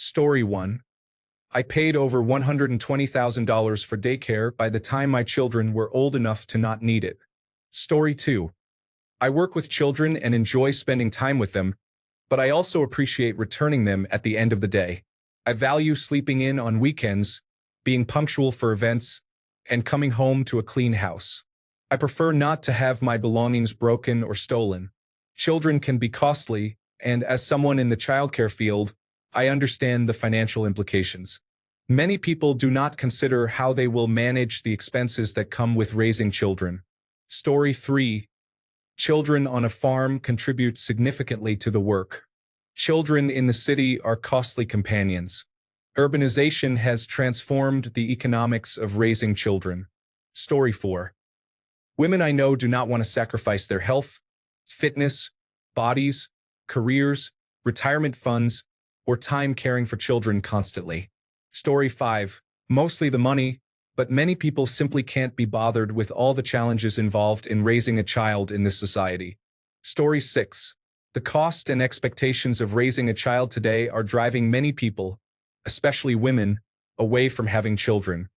Story 1. I paid over $120,000 for daycare by the time my children were old enough to not need it. Story 2. I work with children and enjoy spending time with them, but I also appreciate returning them at the end of the day. I value sleeping in on weekends, being punctual for events, and coming home to a clean house. I prefer not to have my belongings broken or stolen. Children can be costly, and as someone in the childcare field, I understand the financial implications. Many people do not consider how they will manage the expenses that come with raising children. Story 3. Children on a farm contribute significantly to the work. Children in the city are costly companions. Urbanization has transformed the economics of raising children. Story 4. Women I know do not want to sacrifice their health, fitness, bodies, careers, retirement funds, or time caring for children constantly. Story 5. Mostly the money, but many people simply can't be bothered with all the challenges involved in raising a child in this society. Story 6. The cost and expectations of raising a child today are driving many people, especially women, away from having children.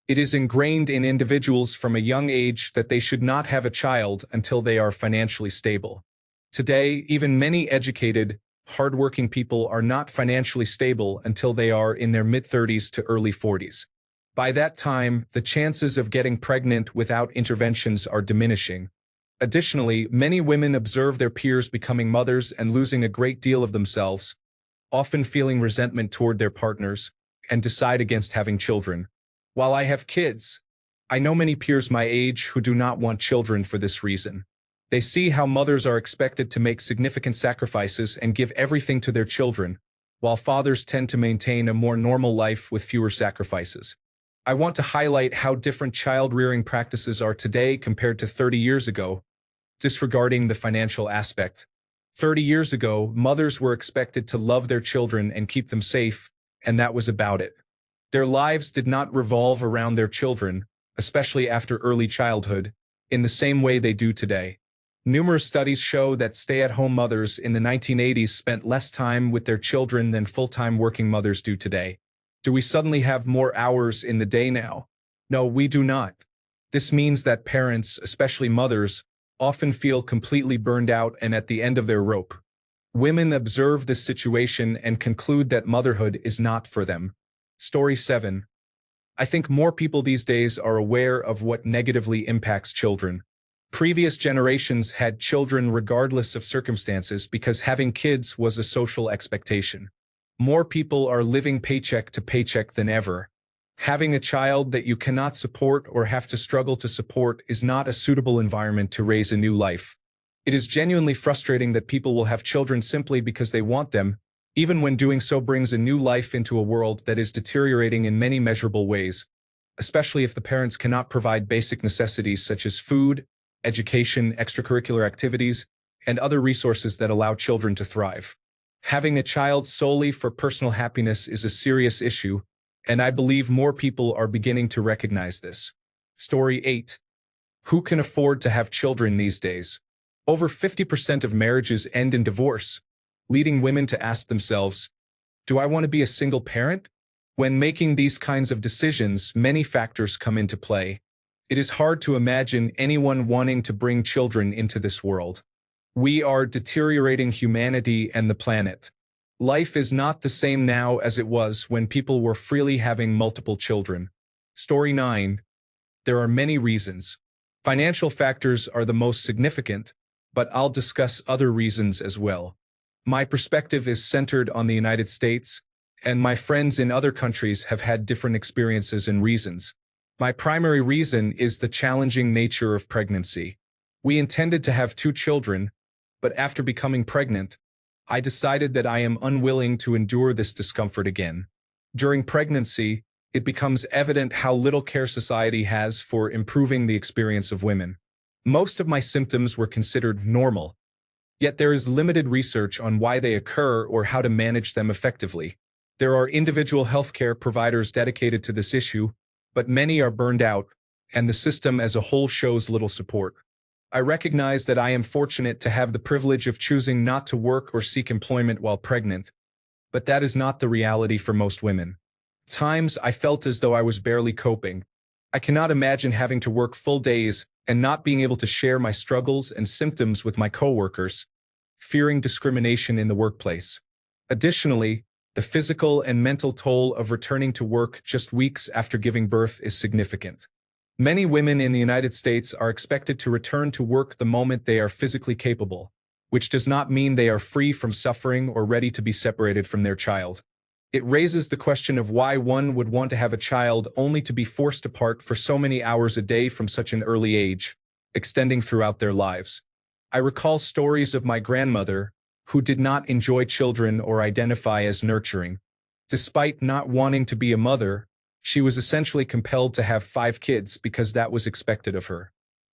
It is ingrained in individuals from a young age that they should not have a child until they are financially stable. Today, even many educated, hardworking people are not financially stable until they are in their mid-30s to early 40s. By that time, the chances of getting pregnant without interventions are diminishing. Additionally, many women observe their peers becoming mothers and losing a great deal of themselves, often feeling resentment toward their partners, and decide against having children. While I have kids, I know many peers my age who do not want children for this reason. They see how mothers are expected to make significant sacrifices and give everything to their children, while fathers tend to maintain a more normal life with fewer sacrifices. I want to highlight how different child-rearing practices are today compared to 30 years ago, disregarding the financial aspect. 30 years ago, mothers were expected to love their children and keep them safe, and that was about it. Their lives did not revolve around their children, especially after early childhood, in the same way they do today. Numerous studies show that stay-at-home mothers in the 1980s spent less time with their children than full-time working mothers do today. Do we suddenly have more hours in the day now? No, we do not. This means that parents, especially mothers, often feel completely burned out and at the end of their rope. Women observe this situation and conclude that motherhood is not for them. Story 7. I think more people these days are aware of what negatively impacts children. Previous generations had children regardless of circumstances because having kids was a social expectation. More people are living paycheck to paycheck than ever. Having a child that you cannot support or have to struggle to support is not a suitable environment to raise a new life. It is genuinely frustrating that people will have children simply because they want them, even when doing so brings a new life into a world that is deteriorating in many measurable ways, especially if the parents cannot provide basic necessities such as food, education, extracurricular activities, and other resources that allow children to thrive. Having a child solely for personal happiness is a serious issue, and I believe more people are beginning to recognize this. Story 8. Who can afford to have children these days? Over 50% of marriages end in divorce, leading women to ask themselves, do I want to be a single parent? When making these kinds of decisions, many factors come into play. It is hard to imagine anyone wanting to bring children into this world. We are deteriorating humanity and the planet. Life is not the same now as it was when people were freely having multiple children. Story 9. There are many reasons. Financial factors are the most significant, but I'll discuss other reasons as well. My perspective is centered on the United States, and my friends in other countries have had different experiences and reasons. My primary reason is the challenging nature of pregnancy. We intended to have 2 children, but after becoming pregnant, I decided that I am unwilling to endure this discomfort again. During pregnancy, it becomes evident how little care society has for improving the experience of women. Most of my symptoms were considered normal, yet there is limited research on why they occur or how to manage them effectively. There are individual healthcare providers dedicated to this issue, but many are burned out, and the system as a whole shows little support. I recognize that I am fortunate to have the privilege of choosing not to work or seek employment while pregnant, But that is not the reality for most women. Times I felt as though I was barely coping. I cannot imagine having to work full days and not being able to share my struggles and symptoms with my coworkers, fearing discrimination in the workplace. Additionally, the physical and mental toll of returning to work just weeks after giving birth is significant. Many women in the United States are expected to return to work the moment they are physically capable, which does not mean they are free from suffering or ready to be separated from their child. It raises the question of why one would want to have a child only to be forced apart for so many hours a day from such an early age, extending throughout their lives. I recall stories of my grandmother, who did not enjoy children or identify as nurturing. Despite not wanting to be a mother, she was essentially compelled to have 5 kids because that was expected of her.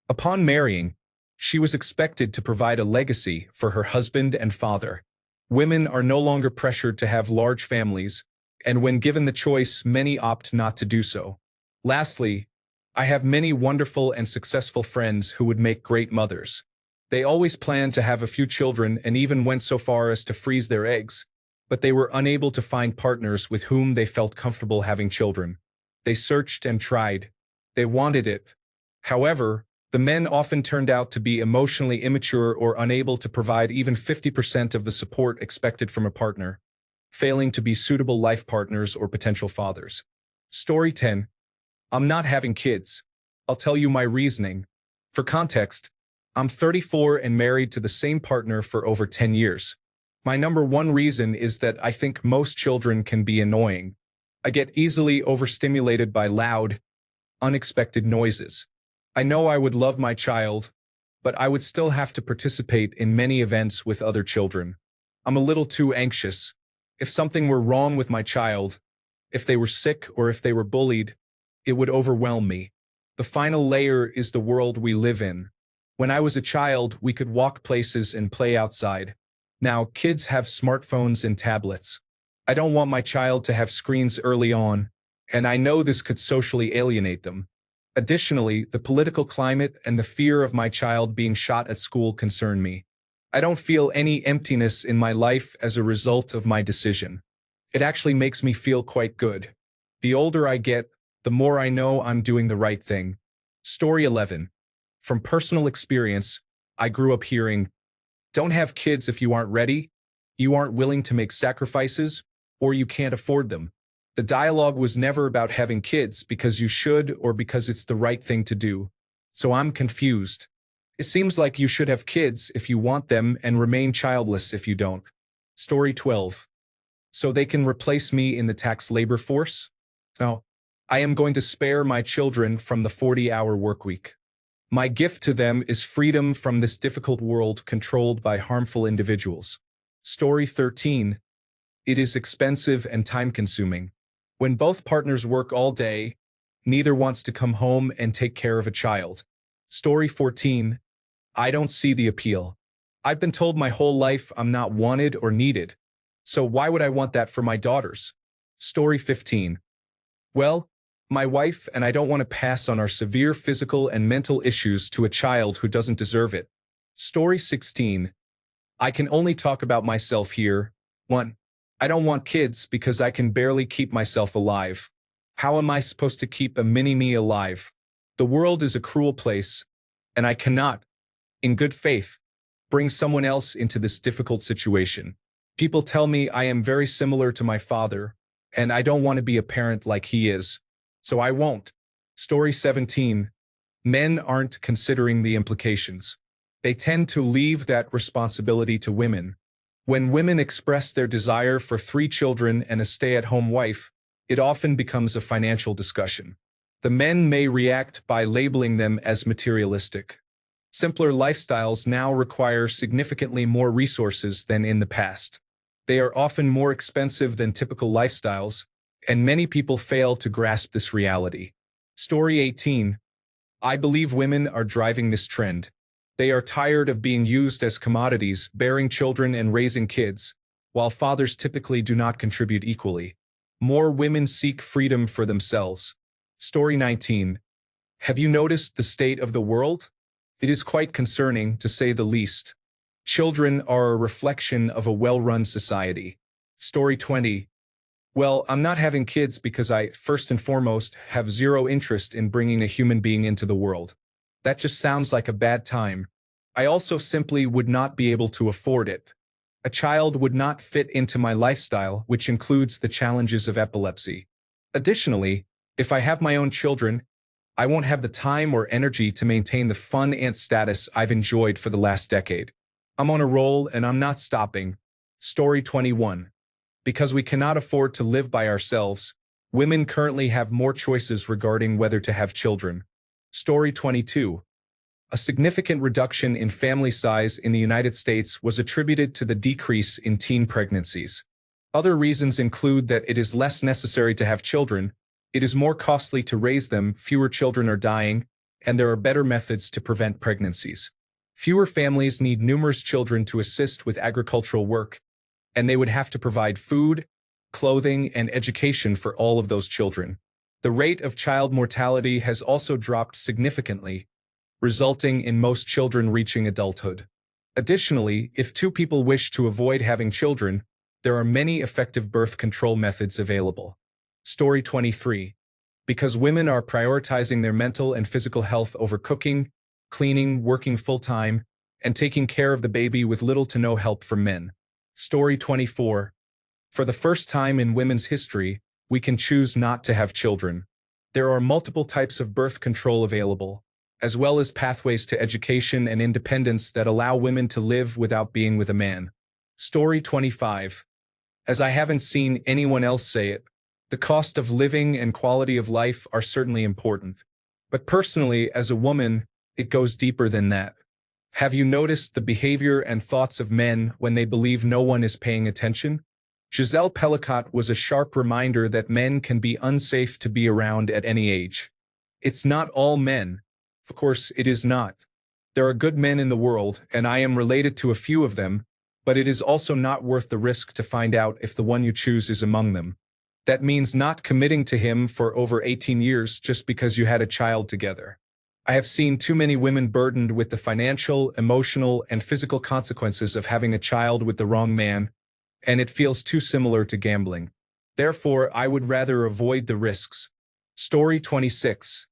Upon marrying, she was expected to provide a legacy for her husband and father. Women are no longer pressured to have large families, and when given the choice, many opt not to do so. Lastly, I have many wonderful and successful friends who would make great mothers. They always planned to have a few children and even went so far as to freeze their eggs, but they were unable to find partners with whom they felt comfortable having children. They searched and tried. They wanted it. However, the men often turned out to be emotionally immature or unable to provide even 50% of the support expected from a partner, failing to be suitable life partners or potential fathers. Story 10. I'm not having kids. I'll tell you my reasoning. For context, I'm 34 and married to the same partner for over 10 years. My number one reason is that I think most children can be annoying. I get easily overstimulated by loud, unexpected noises. I know I would love my child, but I would still have to participate in many events with other children. I'm a little too anxious. If something were wrong with my child, if they were sick or if they were bullied, it would overwhelm me. The final layer is the world we live in. When I was a child, we could walk places and play outside. Now, kids have smartphones and tablets. I don't want my child to have screens early on, and I know this could socially alienate them. Additionally, the political climate and the fear of my child being shot at school concern me. I don't feel any emptiness in my life as a result of my decision. It actually makes me feel quite good. The older I get, the more I know I'm doing the right thing. Story 11. From personal experience, I grew up hearing, "Don't have kids if you aren't ready, you aren't willing to make sacrifices, or you can't afford them." The dialogue was never about having kids because you should or because it's the right thing to do. So I'm confused. It seems like you should have kids if you want them and remain childless if you don't. Story 12. So they can replace me in the tax labor force? No. I am going to spare my children from the 40-hour workweek. My gift to them is freedom from this difficult world controlled by harmful individuals. Story 13. It is expensive and time-consuming. When both partners work all day, neither wants to come home and take care of a child. Story 14. I don't see the appeal. I've been told my whole life I'm not wanted or needed. So why would I want that for my daughters? Story 15. Well, my wife and I don't want to pass on our severe physical and mental issues to a child who doesn't deserve it. Story 16. I can only talk about myself here. 1. I don't want kids because I can barely keep myself alive. How am I supposed to keep a mini-me alive? The world is a cruel place, and I cannot, in good faith, bring someone else into this difficult situation. People tell me I am very similar to my father, and I don't want to be a parent like he is, so I won't. Story 17. Men aren't considering the implications. They tend to leave that responsibility to women. When women express their desire for 3 children and a stay-at-home wife, it often becomes a financial discussion. The men may react by labeling them as materialistic. Simpler lifestyles now require significantly more resources than in the past. They are often more expensive than typical lifestyles, and many people fail to grasp this reality. Story 18. I believe women are driving this trend. They are tired of being used as commodities, bearing children and raising kids, while fathers typically do not contribute equally. More women seek freedom for themselves. Story 19. Have you noticed the state of the world? It is quite concerning, to say the least. Children are a reflection of a well-run society. Story 20. Well, I'm not having kids because I, first and foremost, have zero interest in bringing a human being into the world. That just sounds like a bad time. I also simply would not be able to afford it. A child would not fit into my lifestyle, which includes the challenges of epilepsy. Additionally, if I have my own children, I won't have the time or energy to maintain the fun aunt status I've enjoyed for the last decade. I'm on a roll and I'm not stopping. Story 21. Because we cannot afford to live by ourselves, women currently have more choices regarding whether to have children. Story 22. A significant reduction in family size in the United States was attributed to the decrease in teen pregnancies. Other reasons include that it is less necessary to have children, it is more costly to raise them, fewer children are dying, and there are better methods to prevent pregnancies. Fewer families need numerous children to assist with agricultural work, and they would have to provide food, clothing, and education for all of those children. The rate of child mortality has also dropped significantly, resulting in most children reaching adulthood. Additionally, if two people wish to avoid having children, there are many effective birth control methods available. Story 23. Because women are prioritizing their mental and physical health over cooking, cleaning, working full-time, and taking care of the baby with little to no help from men. Story 24. For the first time in women's history, we can choose not to have children. There are multiple types of birth control available, as well as pathways to education and independence that allow women to live without being with a man. Story 25. As I haven't seen anyone else say it, the cost of living and quality of life are certainly important. But personally, as a woman, it goes deeper than that. Have you noticed the behavior and thoughts of men when they believe no one is paying attention? Giselle Pellicott was a sharp reminder that men can be unsafe to be around at any age. It's not all men. Of course, it is not. There are good men in the world, and I am related to a few of them, but it is also not worth the risk to find out if the one you choose is among them. That means not committing to him for over 18 years just because you had a child together. I have seen too many women burdened with the financial, emotional, and physical consequences of having a child with the wrong man, and it feels too similar to gambling. Therefore, I would rather avoid the risks. Story 26.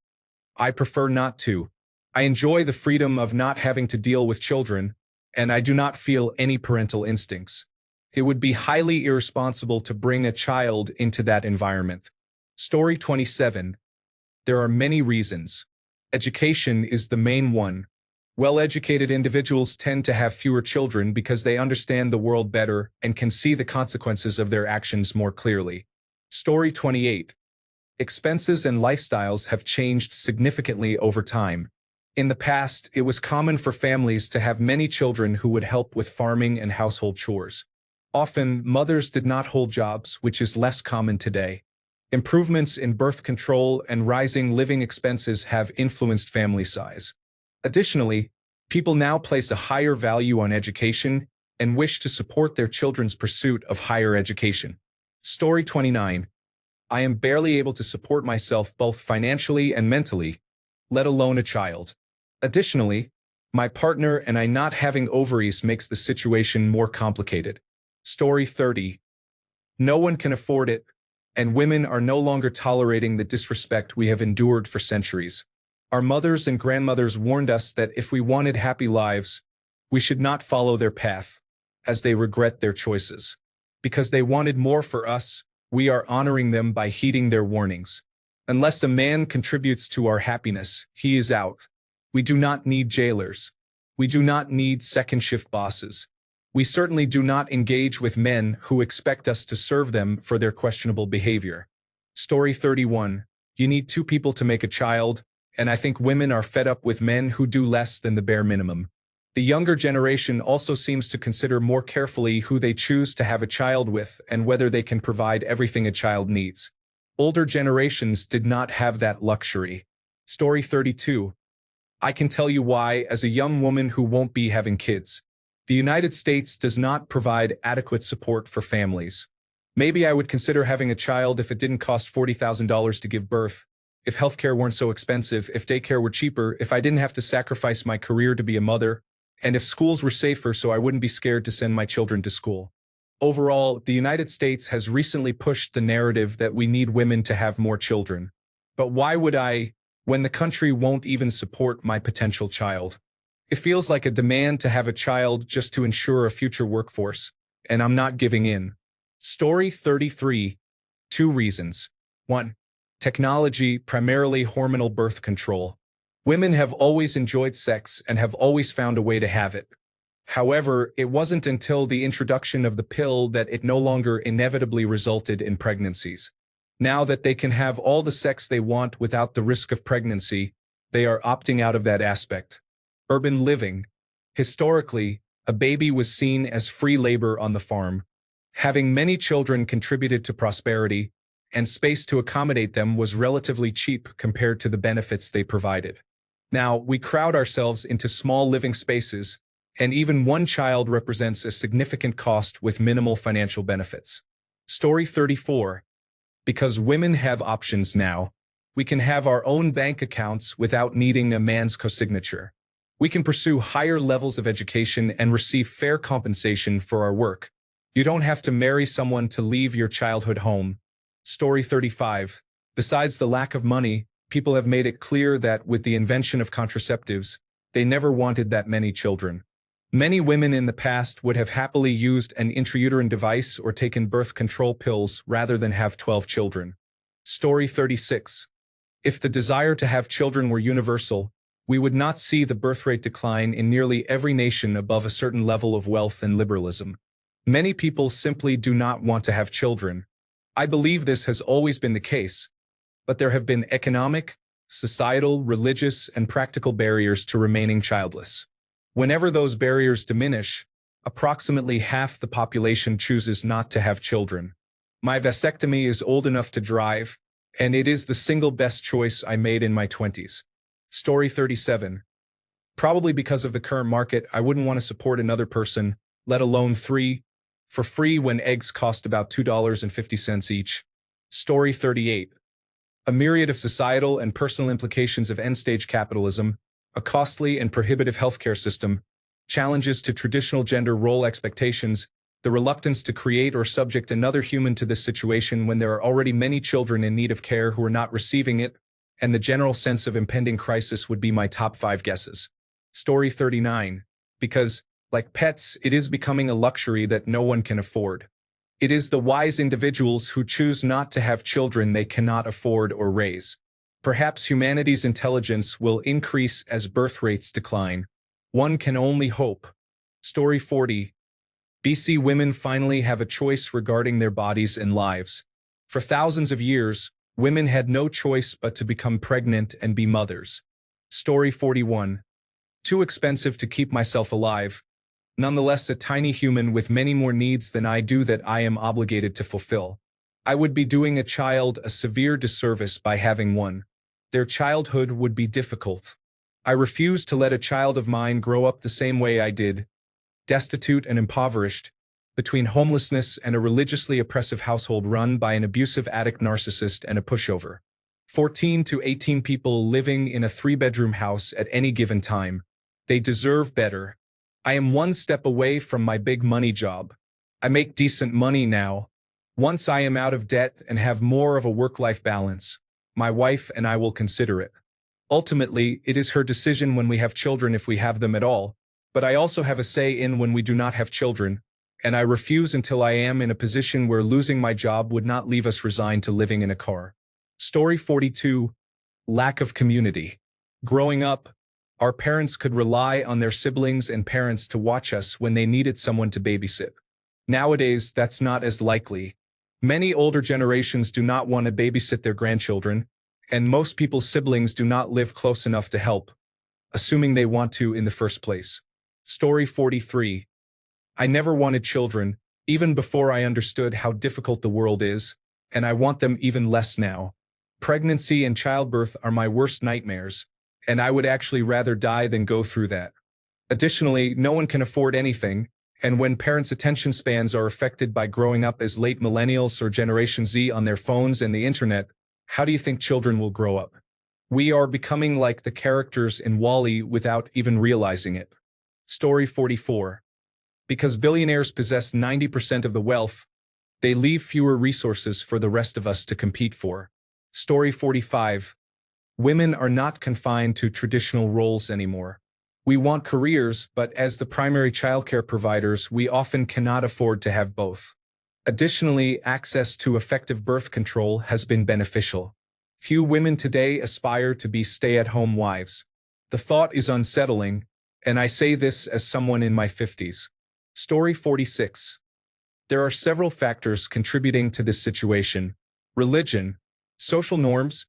I prefer not to. I enjoy the freedom of not having to deal with children, and I do not feel any parental instincts. It would be highly irresponsible to bring a child into that environment. Story 27. There are many reasons. Education is the main one. Well-educated individuals tend to have fewer children because they understand the world better and can see the consequences of their actions more clearly. Story 28. Expenses and lifestyles have changed significantly over time. In the past, it was common for families to have many children who would help with farming and household chores. Often, mothers did not hold jobs, which is less common today. Improvements in birth control and rising living expenses have influenced family size. Additionally, people now place a higher value on education and wish to support their children's pursuit of higher education. Story 29. I am barely able to support myself both financially and mentally, let alone a child. Additionally, my partner and I not having ovaries makes the situation more complicated. Story 30. No one can afford it, and women are no longer tolerating the disrespect we have endured for centuries. Our mothers and grandmothers warned us that if we wanted happy lives, we should not follow their path, as they regret their choices. Because they wanted more for us, we are honoring them by heeding their warnings. Unless a man contributes to our happiness, he is out. We do not need jailers. We do not need second-shift bosses. We certainly do not engage with men who expect us to serve them for their questionable behavior. Story 31. You need two people to make a child, and I think women are fed up with men who do less than the bare minimum. The younger generation also seems to consider more carefully who they choose to have a child with and whether they can provide everything a child needs. Older generations did not have that luxury. Story 32. I can tell you why, as a young woman who won't be having kids. The United States does not provide adequate support for families. Maybe I would consider having a child if it didn't cost $40,000 to give birth, if healthcare weren't so expensive, if daycare were cheaper, if I didn't have to sacrifice my career to be a mother, and if schools were safer so I wouldn't be scared to send my children to school. Overall, the United States has recently pushed the narrative that we need women to have more children. But why would I, when the country won't even support my potential child? It feels like a demand to have a child just to ensure a future workforce, and I'm not giving in. Story 33. 2 reasons. 1. Technology, primarily hormonal birth control. Women have always enjoyed sex and have always found a way to have it. However, it wasn't until the introduction of the pill that it no longer inevitably resulted in pregnancies. Now that they can have all the sex they want without the risk of pregnancy, they are opting out of that aspect. Urban living. Historically, a baby was seen as free labor on the farm. Having many children contributed to prosperity, and space to accommodate them was relatively cheap compared to the benefits they provided. Now, we crowd ourselves into small living spaces, and even one child represents a significant cost with minimal financial benefits. Story 34. Because women have options now, we can have our own bank accounts without needing a man's cosignature. We can pursue higher levels of education and receive fair compensation for our work. You don't have to marry someone to leave your childhood home. Story 35. Besides the lack of money, people have made it clear that with the invention of contraceptives, they never wanted that many children. Many women in the past would have happily used an intrauterine device or taken birth control pills rather than have 12 children. Story 36. If the desire to have children were universal, we would not see the birth rate decline in nearly every nation above a certain level of wealth and liberalism. Many people simply do not want to have children. I believe this has always been the case, but there have been economic, societal, religious, and practical barriers to remaining childless. Whenever those barriers diminish, approximately half the population chooses not to have children. My vasectomy is old enough to drive, and it is the single best choice I made in my 20s. Story 37. Probably because of the current market, I wouldn't want to support another person, let alone 3, for free when eggs cost about $2.50 each. Story 38. A myriad of societal and personal implications of end-stage capitalism, a costly and prohibitive healthcare system, challenges to traditional gender role expectations, the reluctance to create or subject another human to this situation when there are already many children in need of care who are not receiving it, and the general sense of impending crisis would be my top 5 guesses. Story 39. Because, like pets, it is becoming a luxury that no one can afford. It is the wise individuals who choose not to have children they cannot afford or raise. Perhaps humanity's intelligence will increase as birth rates decline. One can only hope. Story 40. BC women finally have a choice regarding their bodies and lives. For thousands of years, women had no choice but to become pregnant and be mothers. Story 41. Too expensive to keep myself alive. Nonetheless, a tiny human with many more needs than I do that I am obligated to fulfill. I would be doing a child a severe disservice by having one. Their childhood would be difficult. I refuse to let a child of mine grow up the same way I did, destitute and impoverished, between homelessness and a religiously oppressive household run by an abusive addict narcissist and a pushover. 14 to 18 people living in a 3-bedroom house at any given time. They deserve better. I am one step away from my big money job. I make decent money now. Once I am out of debt and have more of a work-life balance, my wife and I will consider it. Ultimately, it is her decision when we have children if we have them at all, but I also have a say in when we do not have children, and I refuse until I am in a position where losing my job would not leave us resigned to living in a car. Story 42. Lack of community. Growing up, our parents could rely on their siblings and parents to watch us when they needed someone to babysit. Nowadays, that's not as likely. Many older generations do not want to babysit their grandchildren, and most people's siblings do not live close enough to help, assuming they want to in the first place. Story 43. I never wanted children, even before I understood how difficult the world is, and I want them even less now. Pregnancy and childbirth are my worst nightmares, and I would actually rather die than go through that. Additionally, no one can afford anything, and when parents' attention spans are affected by growing up as late millennials or Generation Z on their phones and the internet, how do you think children will grow up? We are becoming like the characters in WALL-E without even realizing it. Story 44. Because billionaires possess 90% of the wealth, they leave fewer resources for the rest of us to compete for. Story 45. Women are not confined to traditional roles anymore. We want careers, but as the primary childcare providers, we often cannot afford to have both. Additionally, access to effective birth control has been beneficial. Few women today aspire to be stay-at-home wives. The thought is unsettling, and I say this as someone in my 50s. Story 46. There are several factors contributing to this situation: religion, social norms,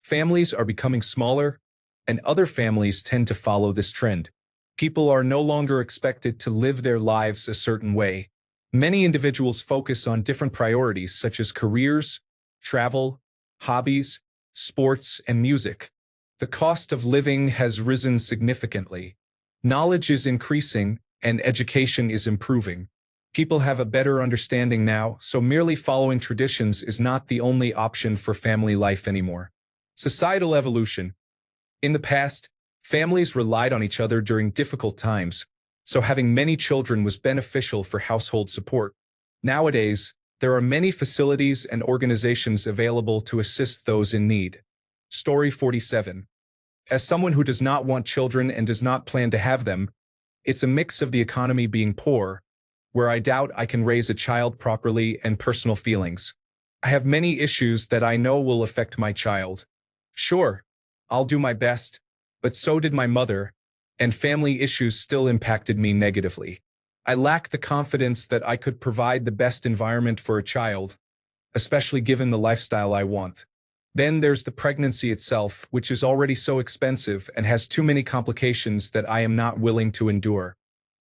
families are becoming smaller, and other families tend to follow this trend. People are no longer expected to live their lives a certain way. Many individuals focus on different priorities such as careers, travel, hobbies, sports, and music. The cost of living has risen significantly. Knowledge is increasing, and education is improving. People have a better understanding now, so merely following traditions is not the only option for family life anymore. Societal evolution. In the past, families relied on each other during difficult times, so having many children was beneficial for household support. Nowadays, there are many facilities and organizations available to assist those in need. Story 47. As someone who does not want children and does not plan to have them, it's a mix of the economy being poor, where I doubt I can raise a child properly, and personal feelings. I have many issues that I know will affect my child. Sure, I'll do my best, but so did my mother, and family issues still impacted me negatively. I lack the confidence that I could provide the best environment for a child, especially given the lifestyle I want. Then there's the pregnancy itself, which is already so expensive and has too many complications that I am not willing to endure.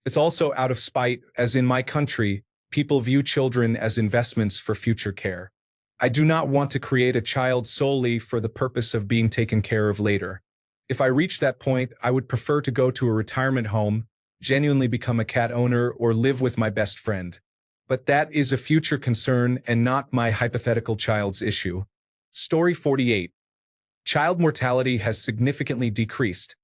It's also out of spite, as in my country, people view children as investments for future care. I do not want to create a child solely for the purpose of being taken care of later. If I reach that point, I would prefer to go to a retirement home, genuinely become a cat owner, or live with my best friend. But that is a future concern and not my hypothetical child's issue. Story 48. Child mortality has significantly decreased,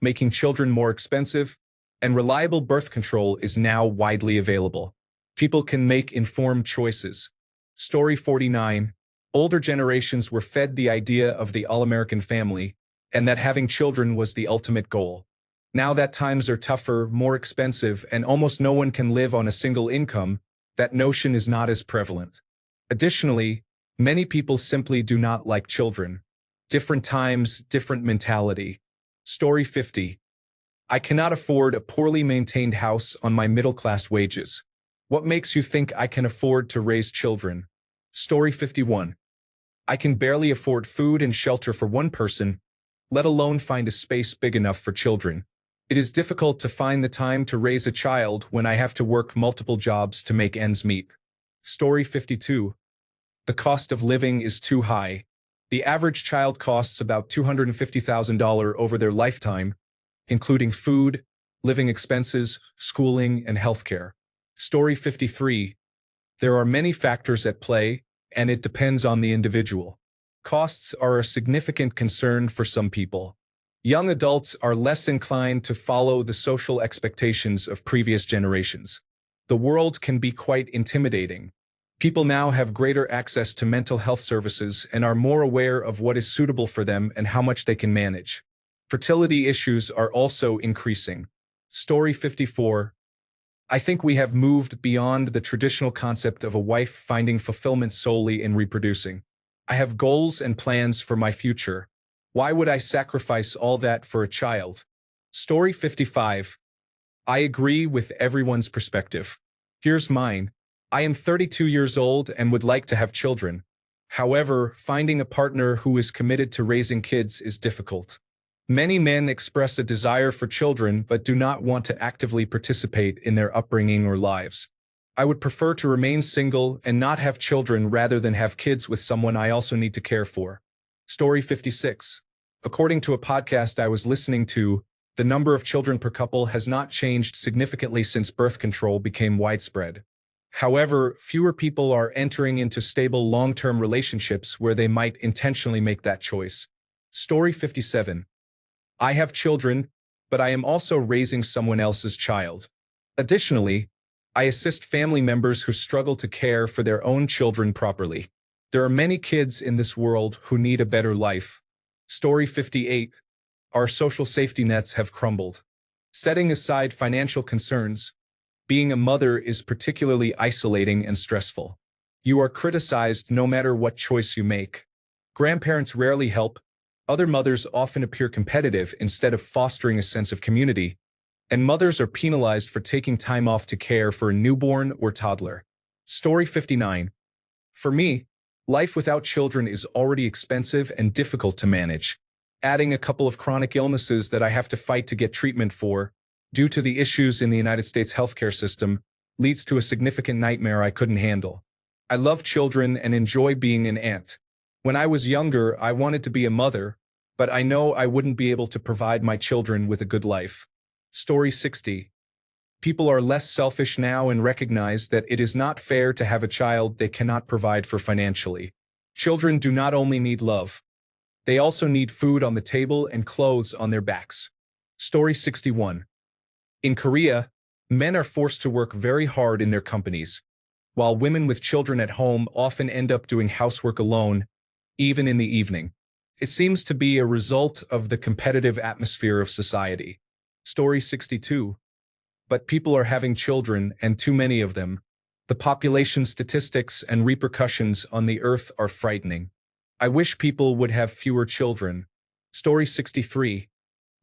making children more expensive, and reliable birth control is now widely available. People can make informed choices. Story 49. Older generations were fed the idea of the all-American family, and that having children was the ultimate goal. Now that times are tougher, more expensive, and almost no one can live on a single income, that notion is not as prevalent. Additionally, many people simply do not like children. Different times, different mentality. Story 50. I cannot afford a poorly maintained house on my middle-class wages. What makes you think I can afford to raise children? Story 51. I can barely afford food and shelter for one person, let alone find a space big enough for children. It is difficult to find the time to raise a child when I have to work multiple jobs to make ends meet. Story 52. The cost of living is too high. The average child costs about $250,000 over their lifetime, including food, living expenses, schooling, and healthcare. Story 53. There are many factors at play, and it depends on the individual. Costs are a significant concern for some people. Young adults are less inclined to follow the social expectations of previous generations. The world can be quite intimidating. People now have greater access to mental health services and are more aware of what is suitable for them and how much they can manage. Fertility issues are also increasing. Story 54. I think we have moved beyond the traditional concept of a wife finding fulfillment solely in reproducing. I have goals and plans for my future. Why would I sacrifice all that for a child? Story 55. I agree with everyone's perspective. Here's mine. I am 32 years old and would like to have children. However, finding a partner who is committed to raising kids is difficult. Many men express a desire for children but do not want to actively participate in their upbringing or lives. I would prefer to remain single and not have children rather than have kids with someone I also need to care for. Story 56. According to a podcast I was listening to, the number of children per couple has not changed significantly since birth control became widespread. However, fewer people are entering into stable long-term relationships where they might intentionally make that choice. Story 57. I have children, but I am also raising someone else's child. Additionally, I assist family members who struggle to care for their own children properly. There are many kids in this world who need a better life. Story 58. Our social safety nets have crumbled. Setting aside financial concerns, being a mother is particularly isolating and stressful. You are criticized no matter what choice you make. Grandparents rarely help. Other mothers often appear competitive instead of fostering a sense of community. And mothers are penalized for taking time off to care for a newborn or toddler. Story 59. For me, life without children is already expensive and difficult to manage. Adding a couple of chronic illnesses that I have to fight to get treatment for, due to the issues in the United States healthcare system, leads to a significant nightmare I couldn't handle. I love children and enjoy being an aunt. When I was younger, I wanted to be a mother, but I know I wouldn't be able to provide my children with a good life. Story 60. People are less selfish now and recognize that it is not fair to have a child they cannot provide for financially. Children do not only need love, they also need food on the table and clothes on their backs. Story 61. In Korea, men are forced to work very hard in their companies, while women with children at home often end up doing housework alone, even in the evening. It seems to be a result of the competitive atmosphere of society. Story 62. But people are having children, and too many of them. The population statistics and repercussions on the earth are frightening. I wish people would have fewer children. Story 63.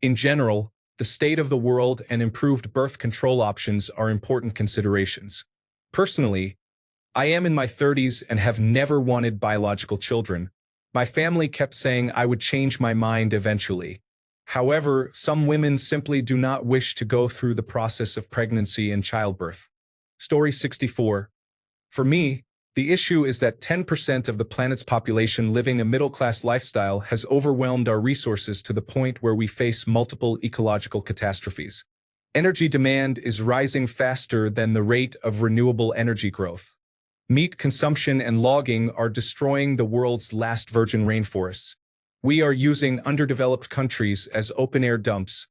In general, the state of the world and improved birth control options are important considerations. Personally, I am in my 30s and have never wanted biological children. My family kept saying I would change my mind eventually. However, some women simply do not wish to go through the process of pregnancy and childbirth. Story 64. For me, the issue is that 10% of the planet's population living a middle-class lifestyle has overwhelmed our resources to the point where we face multiple ecological catastrophes. Energy demand is rising faster than the rate of renewable energy growth. Meat consumption and logging are destroying the world's last virgin rainforests. We are using underdeveloped countries as open-air dumps,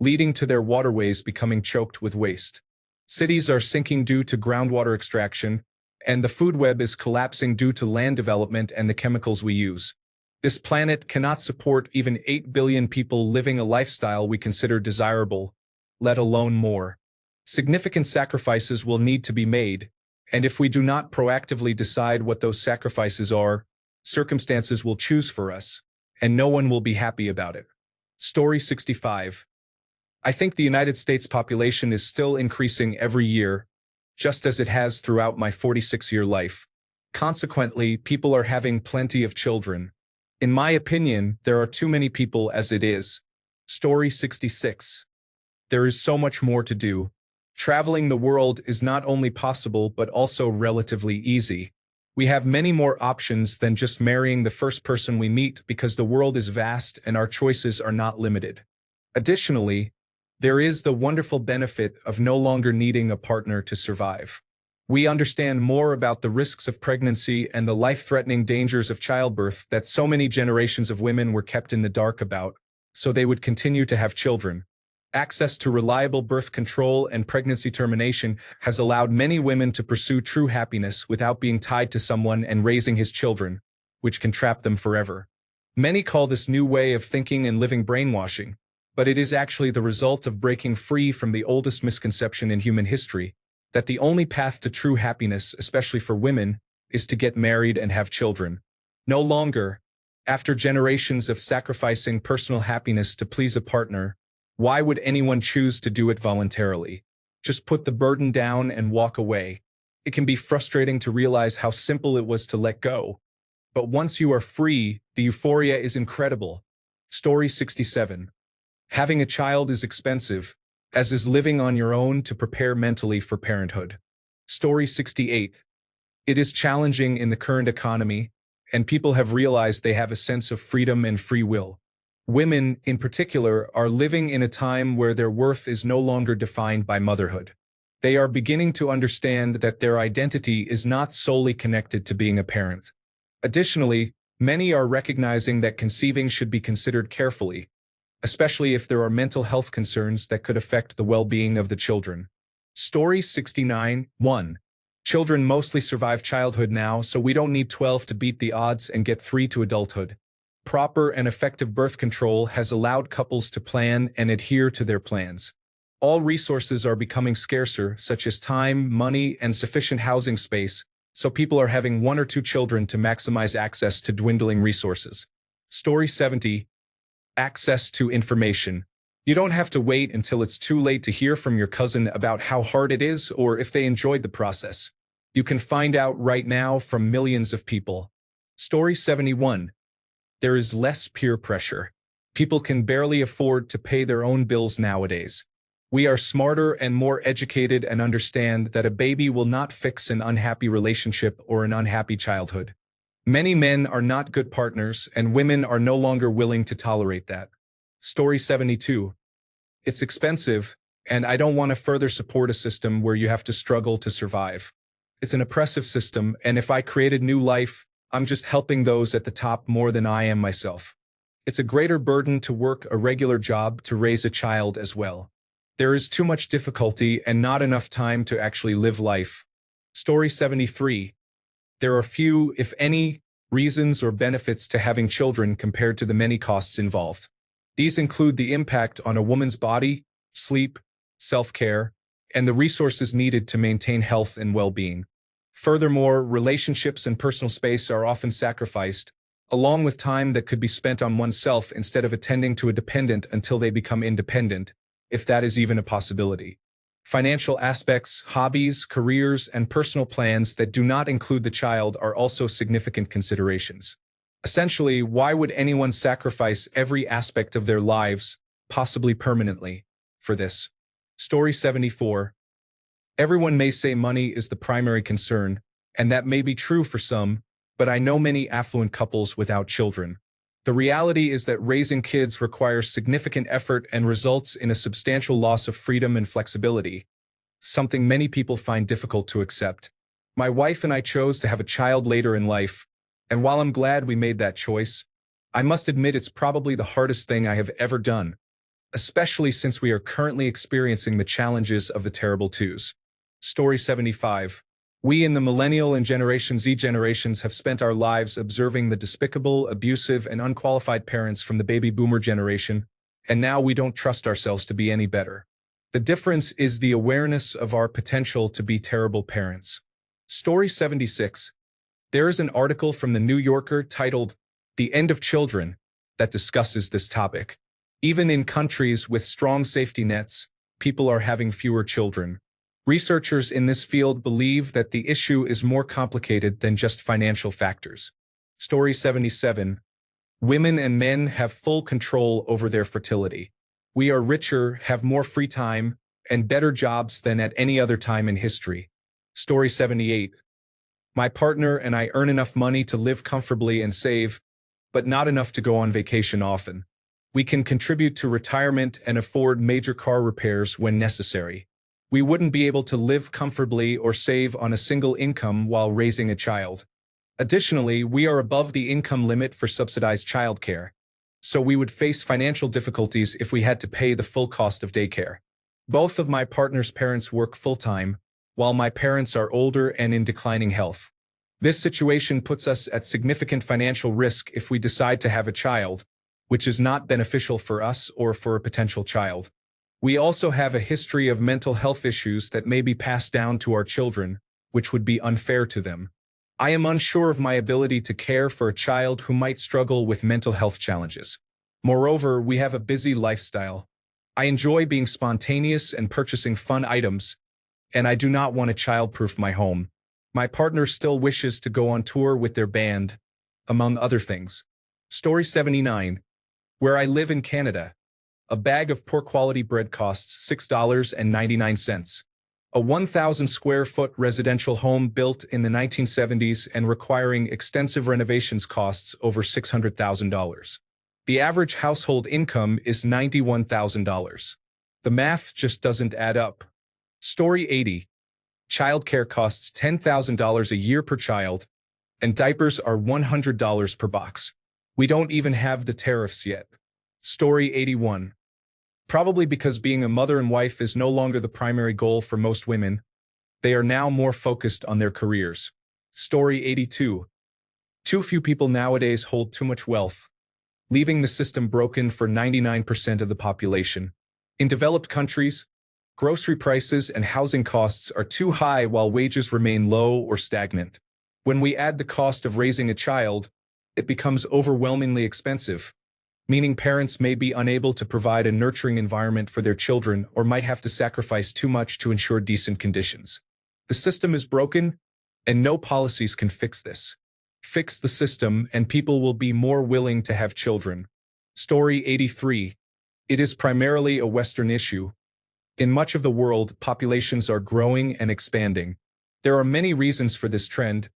leading to their waterways becoming choked with waste. Cities are sinking due to groundwater extraction, and the food web is collapsing due to land development and the chemicals we use. This planet cannot support even 8 billion people living a lifestyle we consider desirable, let alone more. Significant sacrifices will need to be made, and if we do not proactively decide what those sacrifices are, circumstances will choose for us, and no one will be happy about it. Story 65. I think the United States population is still increasing every year, just as it has throughout my 46-year life. Consequently, people are having plenty of children. In my opinion, there are too many people as it is. Story 66. There is so much more to do. Traveling the world is not only possible but also relatively easy. We have many more options than just marrying the first person we meet because the world is vast and our choices are not limited. Additionally, there is the wonderful benefit of no longer needing a partner to survive. We understand more about the risks of pregnancy and the life-threatening dangers of childbirth that so many generations of women were kept in the dark about, so they would continue to have children. Access to reliable birth control and pregnancy termination has allowed many women to pursue true happiness without being tied to someone and raising his children, which can trap them forever. Many call this new way of thinking and living brainwashing, but it is actually the result of breaking free from the oldest misconception in human history, that the only path to true happiness, especially for women, is to get married and have children. No longer, after generations of sacrificing personal happiness to please a partner, why would anyone choose to do it voluntarily? Just put the burden down and walk away. It can be frustrating to realize how simple it was to let go. But once you are free, the euphoria is incredible. Story 67. Having a child is expensive, as is living on your own to prepare mentally for parenthood. Story 68. It is challenging in the current economy, and people have realized they have a sense of freedom and free will. Women, in particular, are living in a time where their worth is no longer defined by motherhood. They are beginning to understand that their identity is not solely connected to being a parent. Additionally, many are recognizing that conceiving should be considered carefully, especially if there are mental health concerns that could affect the well-being of the children. Story 69, 1. Children mostly survive childhood now, so we don't need 12 to beat the odds and get 3 to adulthood. Proper and effective birth control has allowed couples to plan and adhere to their plans. All resources are becoming scarcer, such as time, money, and sufficient housing space, so people are having 1 or 2 children to maximize access to dwindling resources. Story 70. Access to information. You don't have to wait until it's too late to hear from your cousin about how hard it is or if they enjoyed the process. You can find out right now from millions of people. Story 71. There is less peer pressure. People can barely afford to pay their own bills nowadays. We are smarter and more educated and understand that a baby will not fix an unhappy relationship or an unhappy childhood. Many men are not good partners, and women are no longer willing to tolerate that. Story 72. It's expensive, and I don't want to further support a system where you have to struggle to survive. It's an oppressive system, and if I created new life, I'm just helping those at the top more than I am myself. It's a greater burden to work a regular job to raise a child as well. There is too much difficulty and not enough time to actually live life. Story 73. There are few, if any, reasons or benefits to having children compared to the many costs involved. These include the impact on a woman's body, sleep, self-care, and the resources needed to maintain health and well-being. Furthermore, relationships and personal space are often sacrificed, along with time that could be spent on oneself instead of attending to a dependent until they become independent, if that is even a possibility. Financial aspects, hobbies, careers, and personal plans that do not include the child are also significant considerations. Essentially, why would anyone sacrifice every aspect of their lives, possibly permanently, for this? Story 74. Everyone may say money is the primary concern, and that may be true for some, but I know many affluent couples without children. The reality is that raising kids requires significant effort and results in a substantial loss of freedom and flexibility, something many people find difficult to accept. My wife and I chose to have a child later in life, and while I'm glad we made that choice, I must admit it's probably the hardest thing I have ever done, especially since we are currently experiencing the challenges of the terrible twos. Story 75. We in the Millennial and Generation Z generations have spent our lives observing the despicable, abusive, and unqualified parents from the baby boomer generation, and now we don't trust ourselves to be any better. The difference is the awareness of our potential to be terrible parents. Story 76. There is an article from the New Yorker titled, "The End of Children," that discusses this topic. Even in countries with strong safety nets, people are having fewer children. Researchers in this field believe that the issue is more complicated than just financial factors. Story 77. Women and men have full control over their fertility. We are richer, have more free time, and better jobs than at any other time in history. Story 78. My partner and I earn enough money to live comfortably and save, but not enough to go on vacation often. We can contribute to retirement and afford major car repairs when necessary. We wouldn't be able to live comfortably or save on a single income while raising a child. Additionally, we are above the income limit for subsidized childcare, so we would face financial difficulties if we had to pay the full cost of daycare. Both of my partner's parents work full-time, while my parents are older and in declining health. This situation puts us at significant financial risk if we decide to have a child, which is not beneficial for us or for a potential child. We also have a history of mental health issues that may be passed down to our children, which would be unfair to them. I am unsure of my ability to care for a child who might struggle with mental health challenges. Moreover, we have a busy lifestyle. I enjoy being spontaneous and purchasing fun items, and I do not want to child-proof my home. My partner still wishes to go on tour with their band, among other things. Story 79. Where I live in Canada, a bag of poor-quality bread costs $6.99. A 1,000 square foot residential home built in the 1970s and requiring extensive renovations costs over $600,000. The average household income is $91,000. The math just doesn't add up. Story 80. Childcare costs $10,000 a year per child, and diapers are $100 per box. We don't even have the tariffs yet. Story 81. Probably because being a mother and wife is no longer the primary goal for most women. They are now more focused on their careers. Story 82. Too few people nowadays hold too much wealth, leaving the system broken for 99% of the population. In developed countries, grocery prices and housing costs are too high while wages remain low or stagnant. When we add the cost of raising a child, it becomes overwhelmingly expensive, meaning parents may be unable to provide a nurturing environment for their children or might have to sacrifice too much to ensure decent conditions. The system is broken, and no policies can fix this. Fix the system, and people will be more willing to have children. Story 83. It is primarily a Western issue. In much of the world, populations are growing and expanding. There are many reasons for this trend,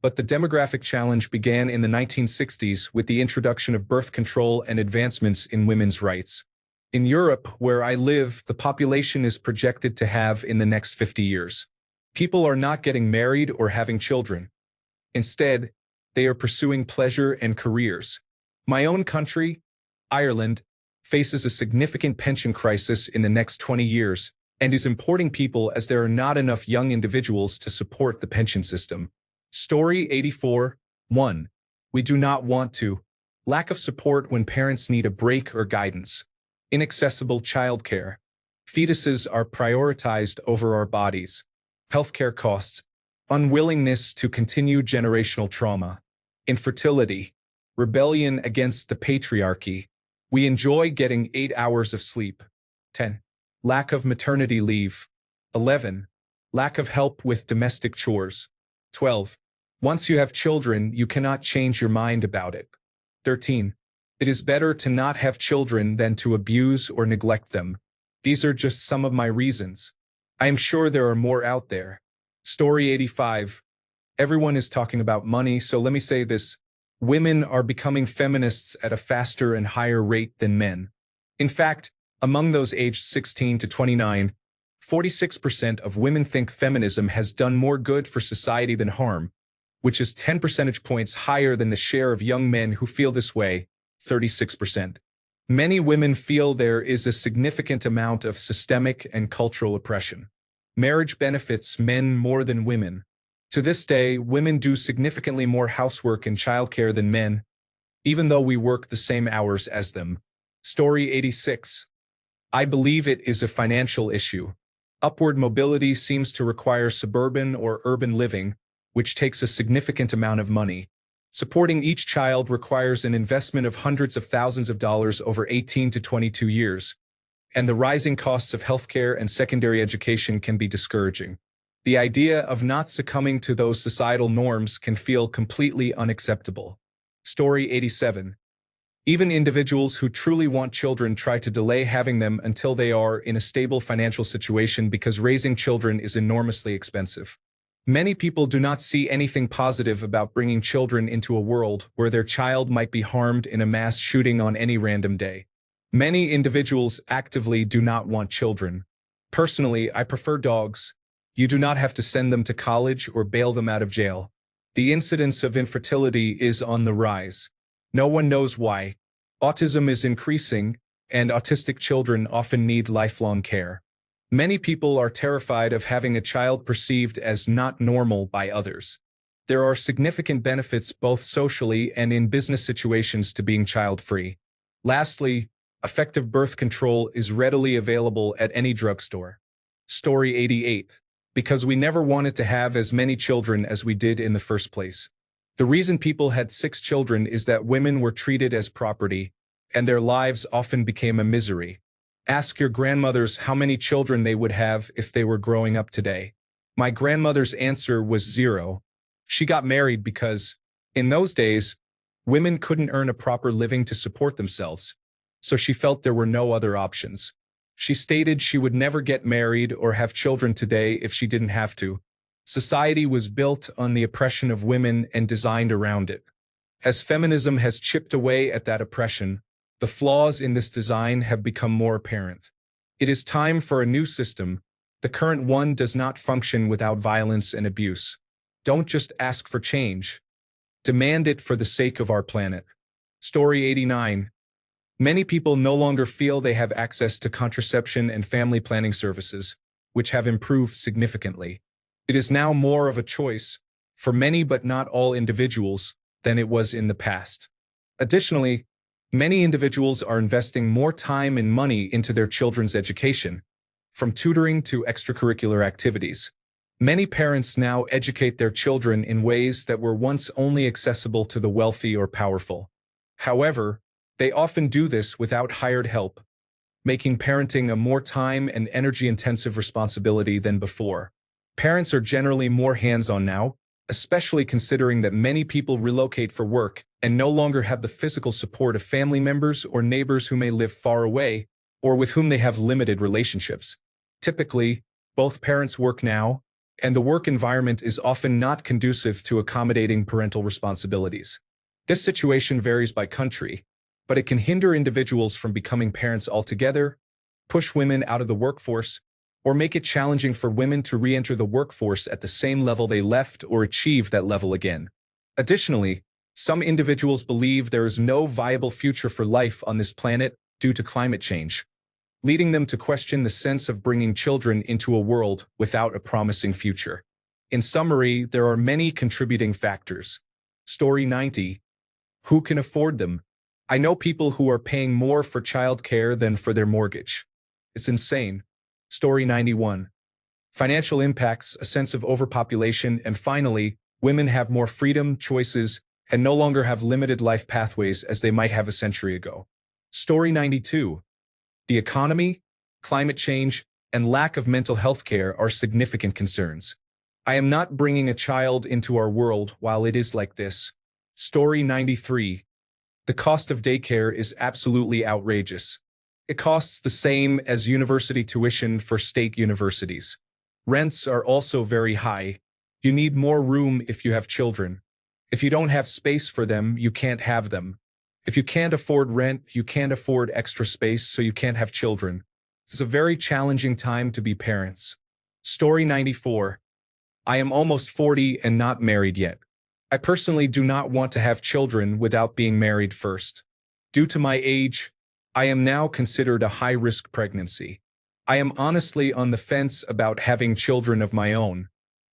but the demographic challenge began in the 1960s with the introduction of birth control and advancements in women's rights. In Europe, where I live, the population is projected to halve in the next 50 years. People are not getting married or having children. Instead, they are pursuing pleasure and careers. My own country, Ireland, faces a significant pension crisis in the next 20 years and is importing people as there are not enough young individuals to support the pension system. Story 84. 1. We do not want to. Lack of support when parents need a break or guidance. Inaccessible childcare. Fetuses are prioritized over our bodies. Healthcare costs. Unwillingness to continue generational trauma. Infertility. Rebellion against the patriarchy. We enjoy getting 8 hours of sleep. 10. Lack of maternity leave. 11. Lack of help with domestic chores. 12. Once you have children, you cannot change your mind about it. 13. It is better to not have children than to abuse or neglect them. These are just some of my reasons. I am sure there are more out there. Story 85. Everyone is talking about money, so let me say this. Women are becoming feminists at a faster and higher rate than men. In fact, among those aged 16 to 29, 46% of women think feminism has done more good for society than harm, which is 10 percentage points higher than the share of young men who feel this way, 36%. Many women feel there is a significant amount of systemic and cultural oppression. Marriage benefits men more than women. To this day, women do significantly more housework and childcare than men, even though we work the same hours as them. Story 86. I believe it is a financial issue. Upward mobility seems to require suburban or urban living, which takes a significant amount of money. Supporting each child requires an investment of hundreds of thousands of dollars over 18 to 22 years, and the rising costs of healthcare and secondary education can be discouraging. The idea of not succumbing to those societal norms can feel completely unacceptable. Story 87. Even individuals who truly want children try to delay having them until they are in a stable financial situation because raising children is enormously expensive. Many people do not see anything positive about bringing children into a world where their child might be harmed in a mass shooting on any random day. Many individuals actively do not want children. Personally, I prefer dogs. You do not have to send them to college or bail them out of jail. The incidence of infertility is on the rise. No one knows why. Autism is increasing, and autistic children often need lifelong care. Many people are terrified of having a child perceived as not normal by others. There are significant benefits both socially and in business situations to being child-free. Lastly, effective birth control is readily available at any drugstore. Story 88. Because we never wanted to have as many children as we did in the first place. The reason people had 6 children is that women were treated as property, and their lives often became a misery. Ask your grandmothers how many children they would have if they were growing up today. My grandmother's answer was 0. She got married because, in those days, women couldn't earn a proper living to support themselves, so she felt there were no other options. She stated she would never get married or have children today if she didn't have to. Society was built on the oppression of women and designed around it. As feminism has chipped away at that oppression, the flaws in this design have become more apparent. It is time for a new system. The current one does not function without violence and abuse. Don't just ask for change. Demand it for the sake of our planet. Story 89. Many people no longer feel they have access to contraception and family planning services, which have improved significantly. It is now more of a choice, for many but not all individuals, than it was in the past. Additionally, many individuals are investing more time and money into their children's education, from tutoring to extracurricular activities. Many parents now educate their children in ways that were once only accessible to the wealthy or powerful. However, they often do this without hired help, making parenting a more time and energy-intensive responsibility than before. Parents are generally more hands-on now, especially considering that many people relocate for work and no longer have the physical support of family members or neighbors who may live far away or with whom they have limited relationships. Typically, both parents work now, and the work environment is often not conducive to accommodating parental responsibilities. This situation varies by country, but it can hinder individuals from becoming parents altogether, push women out of the workforce, or make it challenging for women to re-enter the workforce at the same level they left or achieve that level again. Additionally, some individuals believe there is no viable future for life on this planet due to climate change, leading them to question the sense of bringing children into a world without a promising future. In summary, there are many contributing factors. Story 90. Who can afford them? I know people who are paying more for childcare than for their mortgage. It's insane. Story 91. Financial impacts, a sense of overpopulation, and finally, women have more freedom, choices, and no longer have limited life pathways as they might have a century ago. Story 92. The economy, climate change, and lack of mental health care are significant concerns. I am not bringing a child into our world while it is like this. Story 93. The cost of daycare is absolutely outrageous. It costs the same as university tuition for state universities. Rents are also very high. You need more room if you have children. If you don't have space for them, you can't have them. If you can't afford rent, you can't afford extra space, so you can't have children. It's a very challenging time to be parents. Story 94. I am almost 40 and not married yet. I personally do not want to have children without being married first. Due to my age, I am now considered a high-risk pregnancy. I am honestly on the fence about having children of my own.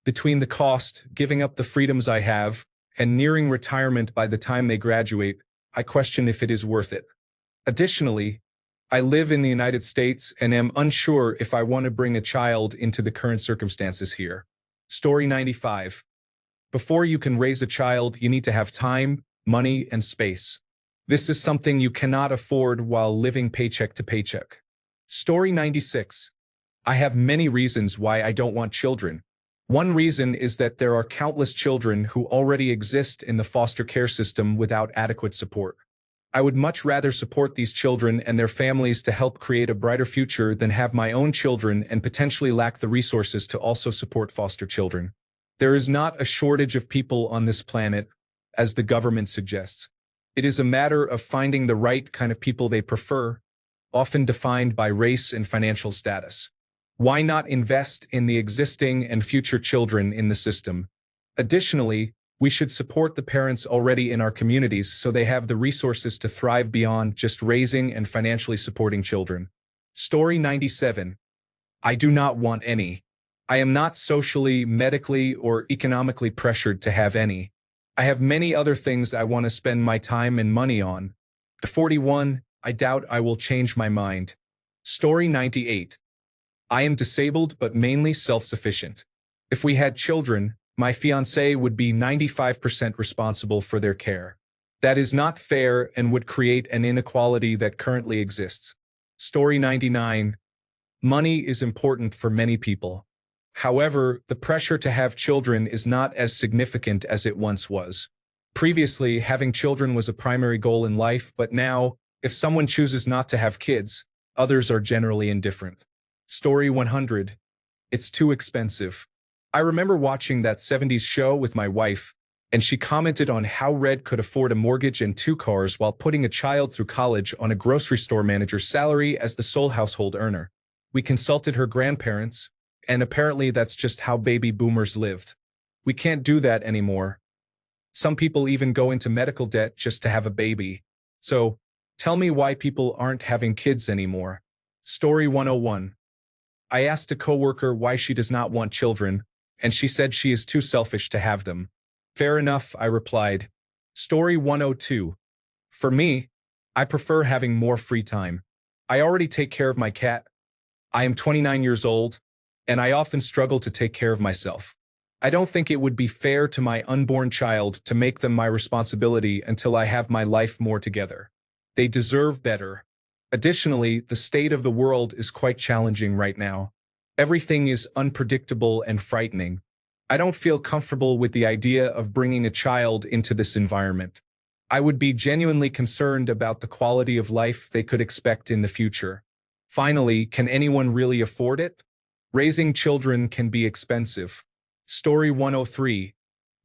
Between the cost, giving up the freedoms I have, and nearing retirement by the time they graduate, I question if it is worth it. Additionally, I live in the United States and am unsure if I want to bring a child into the current circumstances here. Story 95. Before you can raise a child, you need to have time, money, and space. This is something you cannot afford while living paycheck to paycheck. Story 96. I have many reasons why I don't want children. One reason is that there are countless children who already exist in the foster care system without adequate support. I would much rather support these children and their families to help create a brighter future than have my own children and potentially lack the resources to also support foster children. There is not a shortage of people on this planet, as the government suggests. It is a matter of finding the right kind of people they prefer, often defined by race and financial status. Why not invest in the existing and future children in the system? Additionally, we should support the parents already in our communities so they have the resources to thrive beyond just raising and financially supporting children. Story 97. I do not want any. I am not socially, medically, or economically pressured to have any. I have many other things I want to spend my time and money on. At 41, I doubt I will change my mind. Story 98. I am disabled but mainly self-sufficient. If we had children, my fiancé would be 95% responsible for their care. That is not fair and would create an inequality that currently exists. Story 99. Money is important for many people. However, the pressure to have children is not as significant as it once was. Previously, having children was a primary goal in life, but now, if someone chooses not to have kids, others are generally indifferent. Story 100. It's too expensive. I remember watching that 70s show with my wife, and she commented on how Red could afford a mortgage and 2 cars while putting a child through college on a grocery store manager's salary as the sole household earner. We consulted her grandparents, and apparently that's just how baby boomers lived. We can't do that anymore. Some people even go into medical debt just to have a baby. So, Tell me why people aren't having kids anymore. Story 101. I asked a coworker why she does not want children, and she said she is too selfish to have them. Fair enough, I replied. Story 102. For me, I prefer having more free time. I already take care of my cat. I am 29 years old, and I often struggle to take care of myself. I don't think it would be fair to my unborn child to make them my responsibility until I have my life more together. They deserve better. Additionally, the state of the world is quite challenging right now. Everything is unpredictable and frightening. I don't feel comfortable with the idea of bringing a child into this environment. I would be genuinely concerned about the quality of life they could expect in the future. Finally, can anyone really afford it? Raising children can be expensive. Story 103.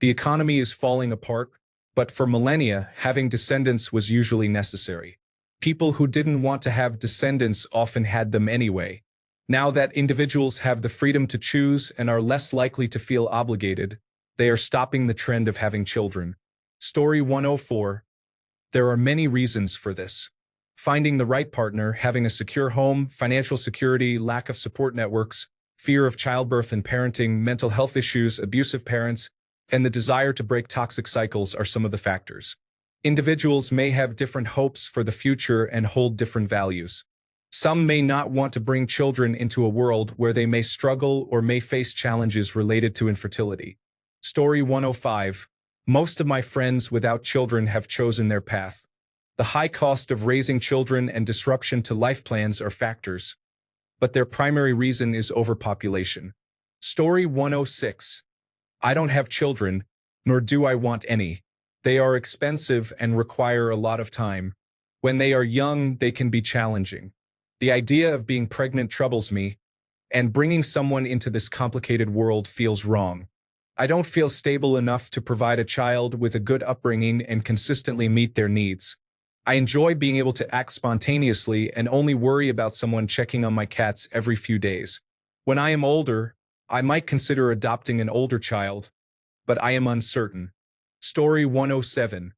The economy is falling apart, but for millennia, having descendants was usually necessary. People who didn't want to have descendants often had them anyway. Now that individuals have the freedom to choose and are less likely to feel obligated, they are stopping the trend of having children. Story 104. There are many reasons for this. Finding the right partner, having a secure home, financial security, lack of support networks, fear of childbirth and parenting, mental health issues, abusive parents, and the desire to break toxic cycles are some of the factors. Individuals may have different hopes for the future and hold different values. Some may not want to bring children into a world where they may struggle or may face challenges related to infertility. Story 105. Most of my friends without children have chosen their path. The high cost of raising children and disruption to life plans are factors, but their primary reason is overpopulation. Story 106. I don't have children, nor do I want any. They are expensive and require a lot of time. When they are young, they can be challenging. The idea of being pregnant troubles me, and bringing someone into this complicated world feels wrong. I don't feel stable enough to provide a child with a good upbringing and consistently meet their needs. I enjoy being able to act spontaneously and only worry about someone checking on my cats every few days. When I am older, I might consider adopting an older child, but I am uncertain. Story 107.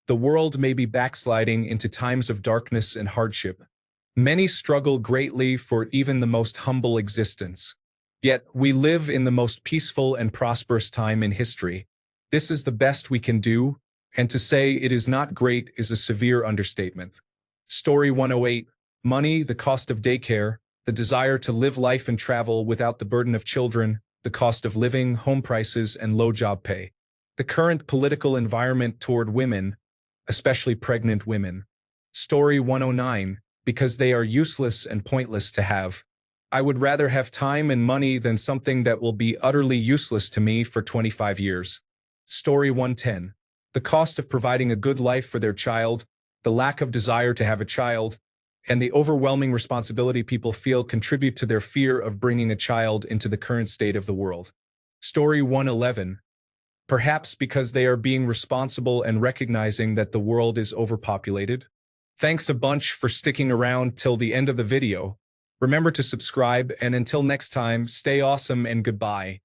The world may be backsliding into times of darkness and hardship. Many struggle greatly for even the most humble existence. Yet, we live in the most peaceful and prosperous time in history. This is the best we can do, and to say it is not great is a severe understatement. Story 108. Money, the cost of daycare, the desire to live life and travel without the burden of children, the cost of living, home prices, and low job pay. The current political environment toward women, especially pregnant women. Story 109. Because they are useless and pointless to have. I would rather have time and money than something that will be utterly useless to me for 25 years. Story 110. The cost of providing a good life for their child, the lack of desire to have a child, and the overwhelming responsibility people feel contribute to their fear of bringing a child into the current state of the world. Story 111. Perhaps because they are being responsible and recognizing that the world is overpopulated. Thanks a bunch for sticking around till the end of the video. Remember to subscribe, and until next time, stay awesome and goodbye.